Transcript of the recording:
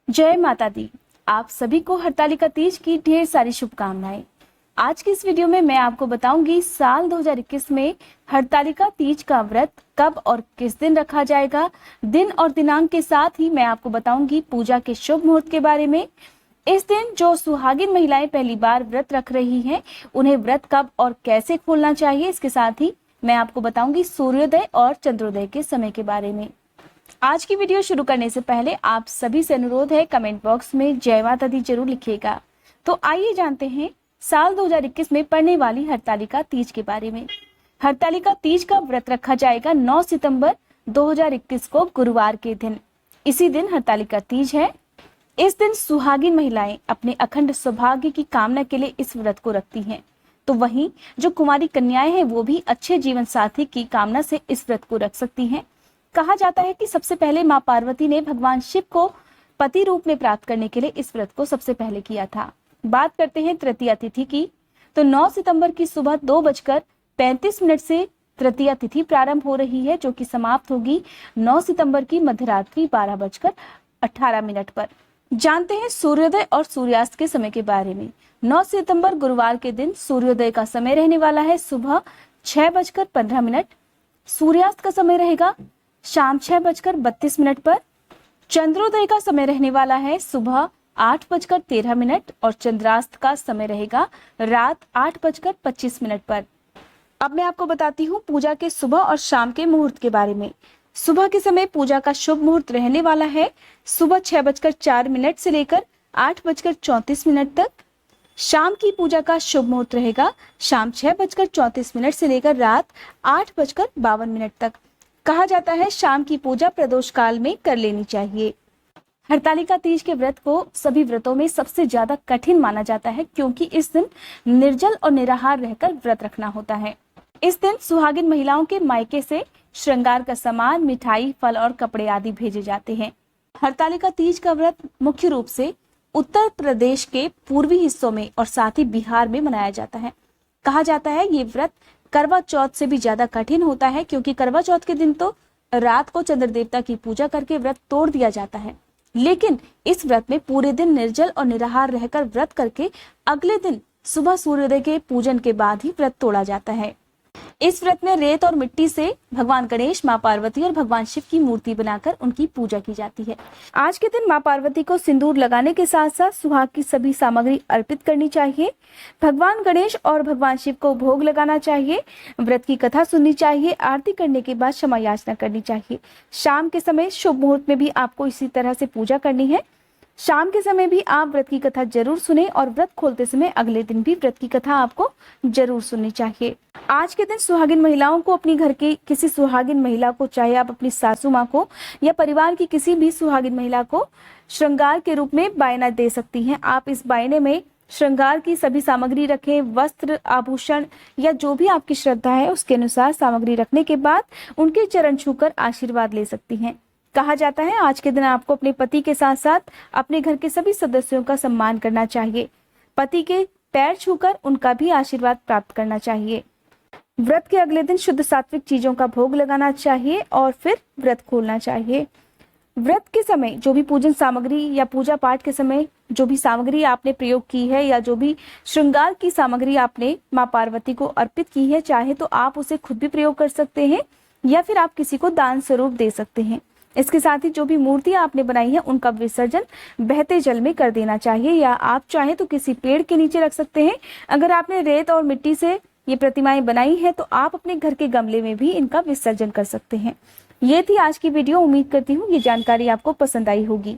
जय माता दी। आप सभी को हरतालिका तीज की ढेर सारी शुभकामनाएं। आज की इस वीडियो में मैं आपको बताऊंगी साल 2021 में हरतालिका तीज का व्रत कब और किस दिन रखा जाएगा। दिन और दिनांक के साथ ही मैं आपको बताऊंगी पूजा के शुभ मुहूर्त के बारे में। इस दिन जो सुहागिन महिलाएं पहली बार व्रत रख रही हैं, उन्हें व्रत कब और कैसे खोलना चाहिए। इसके साथ ही मैं आपको बताऊंगी सूर्योदय और चंद्रोदय के समय के बारे में। आज की वीडियो शुरू करने से पहले आप सभी से अनुरोध है, कमेंट बॉक्स में जय माता दी जरूर लिखिएगा। तो आइए जानते हैं साल 2021 में पड़ने वाली हरतालिका तीज के बारे में। हरतालिका तीज का व्रत रखा जाएगा 9 सितंबर 2021 को गुरुवार के दिन। इसी दिन हरतालिका तीज है। इस दिन सुहागिन महिलाएं अपने अखंड सौभाग्य की कामना के लिए इस व्रत को रखती हैं। तो वहीं जो कुमारी कन्याएं हैं वो भी अच्छे जीवन साथी की कामना से इस व्रत को रख सकती हैं। कहा जाता है कि सबसे पहले मां पार्वती ने भगवान शिव को पति रूप में प्राप्त करने के लिए इस व्रत को सबसे पहले किया था। बात करते हैं तृतीया तिथि की। तो 9 सितंबर की सुबह 2:35 से तृतीया तिथि प्रारंभ हो रही है, जो कि समाप्त होगी 9 सितंबर की मध्यरात्रि 12:18 पर। जानते हैं सूर्योदय और सूर्यास्त के समय के बारे में। 9 सितंबर गुरुवार के दिन सूर्योदय का समय रहने वाला है सुबह 6:15। सूर्यास्त का समय रहेगा शाम 6:32 पर। चंद्रोदय का समय रहने वाला है सुबह 8:13 और चंद्रास्त का समय रहेगा रात 8:25 पर। अब मैं आपको बताती हूँ पूजा के सुबह और शाम के मुहूर्त के बारे में। सुबह के समय पूजा का शुभ मुहूर्त रहने वाला है सुबह 6:04 से लेकर 8:34 तक। शाम की पूजा का शुभ मुहूर्त रहेगा शाम 6:34 से लेकर रात 8:52 तक। कहा जाता है शाम की पूजा प्रदोष काल में कर लेनी चाहिए। हरतालिका तीज के व्रत को सभी व्रतों में सबसे ज्यादा कठिन माना जाता है, क्योंकि इस दिन निर्जल और निराहार रहकर व्रत रखना होता है। इस दिन सुहागिन महिलाओं के मायके से श्रृंगार का सामान, मिठाई, फल और कपड़े आदि भेजे जाते हैं। हरतालिका तीज का व्रत मुख्य रूप से उत्तर प्रदेश के पूर्वी हिस्सों में और साथ ही बिहार में मनाया जाता है। कहा जाता है ये व्रत करवा चौथ से भी ज्यादा कठिन होता है, क्योंकि करवा चौथ के दिन तो रात को चंद्र देवता की पूजा करके व्रत तोड़ दिया जाता है, लेकिन इस व्रत में पूरे दिन निर्जल और निराहार रहकर व्रत करके अगले दिन सुबह सूर्योदय के पूजन के बाद ही व्रत तोड़ा जाता है। इस व्रत में रेत और मिट्टी से भगवान गणेश, मां पार्वती और भगवान शिव की मूर्ति बनाकर उनकी पूजा की जाती है। आज के दिन मां पार्वती को सिंदूर लगाने के साथ साथ सुहाग की सभी सामग्री अर्पित करनी चाहिए। भगवान गणेश और भगवान शिव को भोग लगाना चाहिए। व्रत की कथा सुननी चाहिए। आरती करने के बाद क्षमा याचना करनी चाहिए। शाम के समय शुभ मुहूर्त में भी आपको इसी तरह से पूजा करनी है। शाम के समय भी आप व्रत की कथा जरूर सुने और व्रत खोलते समय अगले दिन भी व्रत की कथा आपको जरूर सुननी चाहिए। आज के दिन सुहागिन महिलाओं को अपनी घर की किसी सुहागिन महिला को, चाहे आप अपनी सासू माँ को या परिवार की किसी भी सुहागिन महिला को श्रृंगार के रूप में बायना दे सकती हैं। आप इस बायने में श्रृंगार की सभी सामग्री रखें। वस्त्र, आभूषण या जो भी आपकी श्रद्धा है उसके अनुसार सामग्री रखने के बाद उनके चरण छूकर आशीर्वाद ले सकती हैं। कहा जाता है आज के दिन आपको अपने पति के साथ साथ अपने घर के सभी सदस्यों का सम्मान करना चाहिए। पति के पैर छूकर उनका भी आशीर्वाद प्राप्त करना चाहिए। व्रत के अगले दिन शुद्ध सात्विक चीजों का भोग लगाना चाहिए और फिर व्रत खोलना चाहिए। व्रत के समय जो भी पूजन सामग्री या पूजा पाठ के समय जो भी सामग्री आपने प्रयोग की है या जो भी श्रृंगार की सामग्री आपने मां पार्वती को अर्पित की है, चाहे तो आप उसे खुद भी प्रयोग कर सकते हैं या फिर आप किसी को दान स्वरूप दे सकते हैं। इसके साथ ही जो भी मूर्तियां आपने बनाई है उनका विसर्जन बहते जल में कर देना चाहिए, या आप चाहे तो किसी पेड़ के नीचे रख सकते हैं। अगर आपने रेत और मिट्टी से ये प्रतिमाएं बनाई है तो आप अपने घर के गमले में भी इनका विसर्जन कर सकते हैं। ये थी आज की वीडियो। उम्मीद करती हूँ ये जानकारी आपको पसंद आई होगी।